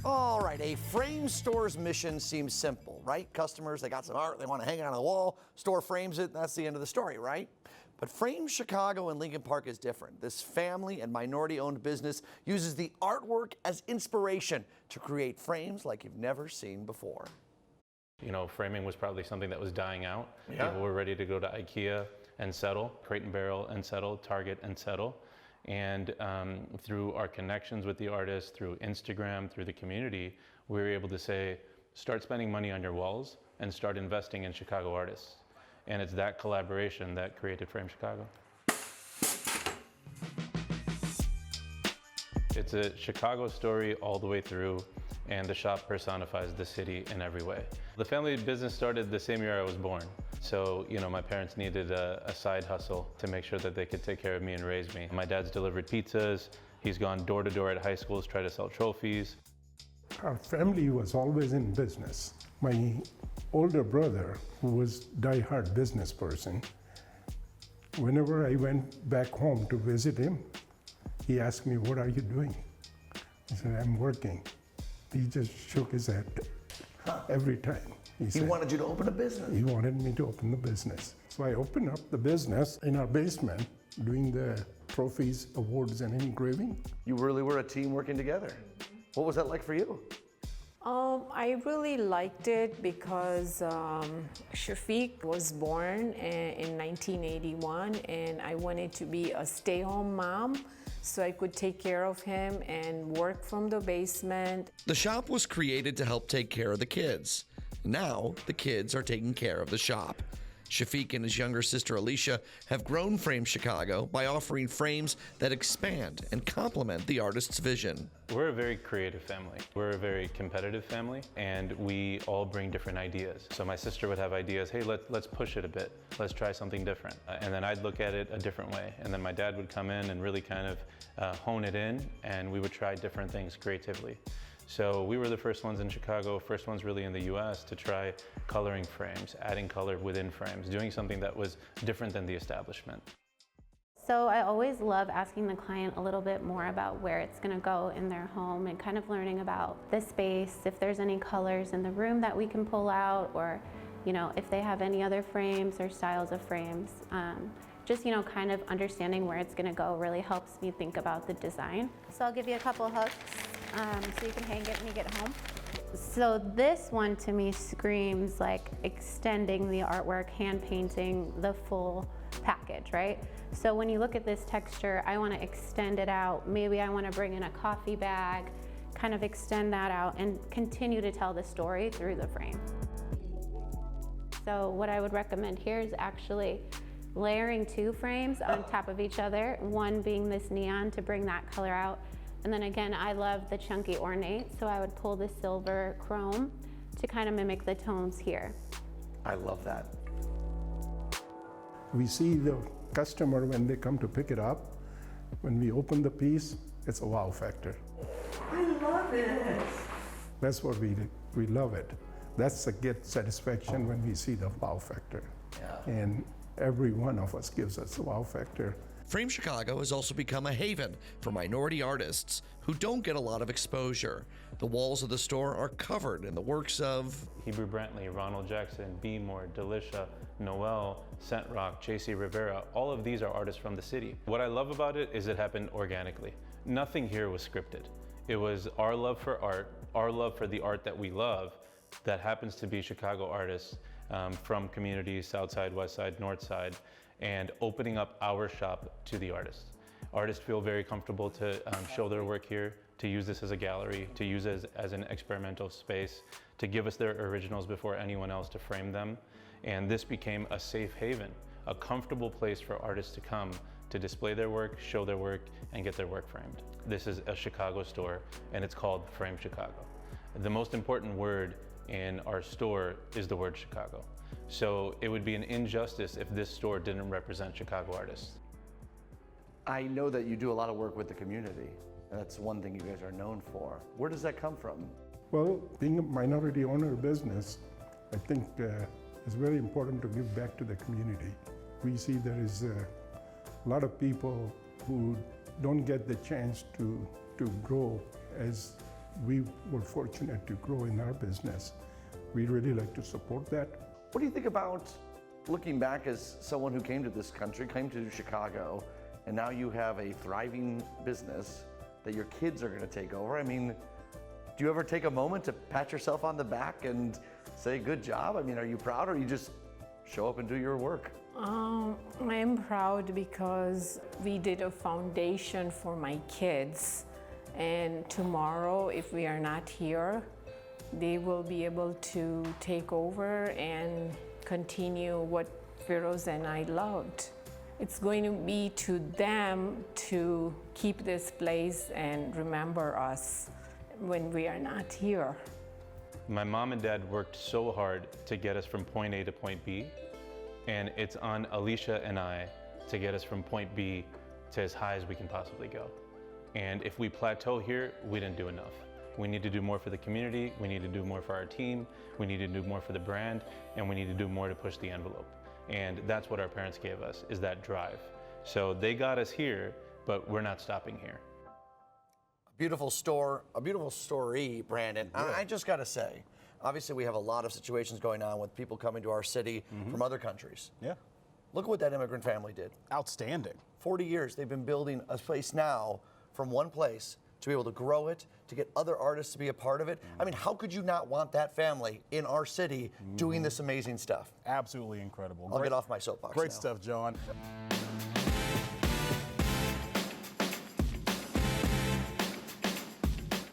All right, a frame store's mission seems simple, right? Customers, they got some art, they want to hang it on the wall, store frames it, that's the end of the story, right? But Frame Chicago in Lincoln Park is different. This family and minority-owned business uses the artwork as inspiration to create frames like you've never seen before. You know, framing was probably something that was dying out. Yeah. People were ready to go to IKEA and settle, Crate and Barrel and settle, Target and settle. And through our connections with the artists, through Instagram, through the community, we were able to say, start spending money on your walls and start investing in Chicago artists. And it's that collaboration that created Frame Chicago. It's a Chicago story all the way through, and the shop personifies the city in every way. The family business started the same year I was born. So, you know, my parents needed a side hustle to make sure that they could take care of me and raise me. My dad's delivered pizzas. He's gone door to door at high schools, try to sell trophies. Our family was always in business. My older brother, who was a die-hard business person, whenever I went back home to visit him, he asked me, "What are you doing?" I said, "I'm working." He just shook his head every time. He wanted you to open a business. He wanted me to open the business. So I opened up the business in our basement, doing the trophies, awards, and engraving. You really were a team working together. What was that like for you? I really liked it because Shafiq was born in 1981, and I wanted to be a stay-home mom so I could take care of him and work from the basement. The shop was created to help take care of the kids. Now, the kids are taking care of the shop. Shafiq and his younger sister Alicia have grown Frame Chicago by offering frames that expand and complement the artist's vision. We're a very creative family. We're a very competitive family, and we all bring different ideas. So my sister would have ideas, hey, let's push it a bit. Let's try something different. And then I'd look at it a different way. And then my dad would come in and really kind of hone it in, and we would try different things creatively. So we were the first ones in Chicago, first ones really in the US to try coloring frames, adding color within frames, doing something that was different than the establishment. So I always love asking the client a little bit more about where it's going to go in their home and kind of learning about the space, if there's any colors in the room that we can pull out, or, you know, if they have any other frames or styles of frames. Just, you know, kind of understanding where it's going to go really helps me think about the design. So I'll give you a couple of hooks so you can hang it when you get home. So this one to me screams like extending the artwork, hand painting the full package, right? So when you look at this texture, I want to extend it out. Maybe I want to bring in a coffee bag, kind of extend that out and continue to tell the story through the frame. So what I would recommend here is actually layering 2 frames on top of each other, one being this neon to bring that color out. And then again, I love the chunky ornate, so I would pull the silver chrome to kind of mimic the tones here. I love that. We see the customer when they come to pick it up. When we open the piece, it's a wow factor. I love it. That's what we love it. That's a get satisfaction when we see the wow factor. Yeah. And every one of us gives us a wow factor. Frame Chicago has also become a haven for minority artists who don't get a lot of exposure. The walls of the store are covered in the works of Hebrew Brantley, Ronald Jackson, B. Moore, Delisha, Noel, Scent Rock, J.C. Rivera. All of these are artists from the city. What I love about it is it happened organically. Nothing here was scripted. It was our love for art, our love for the art that we love, that happens to be Chicago artists from communities, South Side, West Side, North Side, and opening up our shop to the artists. Artists feel very comfortable to show their work here, to use this as a gallery, to use it as an experimental space, to give us their originals before anyone else to frame them. And this became a safe haven, a comfortable place for artists to come to display their work, show their work, and get their work framed. This is a Chicago store, and it's called Frame Chicago. The most important word in our store is the word Chicago. So it would be an injustice if this store didn't represent Chicago artists. I know that you do a lot of work with the community. That's one thing you guys are known for. Where does that come from? Well, being a minority owner business, I think it's very important to give back to the community. We see there is a lot of people who don't get the chance to grow as we were fortunate to grow in our business. We really like to support that. What do you think about looking back as someone who came to this country, came to Chicago, and now you have a thriving business that your kids are going to take over? I mean, do you ever take a moment to pat yourself on the back and say, good job? I mean, are you proud, or you just show up and do your work? I'm proud because we did a foundation for my kids. And tomorrow, if we are not here, they will be able to take over and continue what Feroz and I loved. It's going to be to them to keep this place and remember us when we are not here. My mom and dad worked so hard to get us from point A to point B, and it's on Alicia and I to get us from point B to as high as we can possibly go. And if we plateau here, we didn't do enough. We need to do more for the community, we need to do more for our team, we need to do more for the brand, and we need to do more to push the envelope. And that's what our parents gave us, is that drive. So they got us here, but we're not stopping here. A beautiful story, Brandon. I just got to say, obviously we have a lot of situations going on with people coming to our city from other countries. Yeah. Look at what that immigrant family did. Outstanding. 40 years they've been building a place now from one place to be able to grow it, to get other artists to be a part of it. I mean, how could you not want that family in our city doing this amazing stuff? Absolutely incredible. I'll get off my soapbox Great now. stuff, Jon.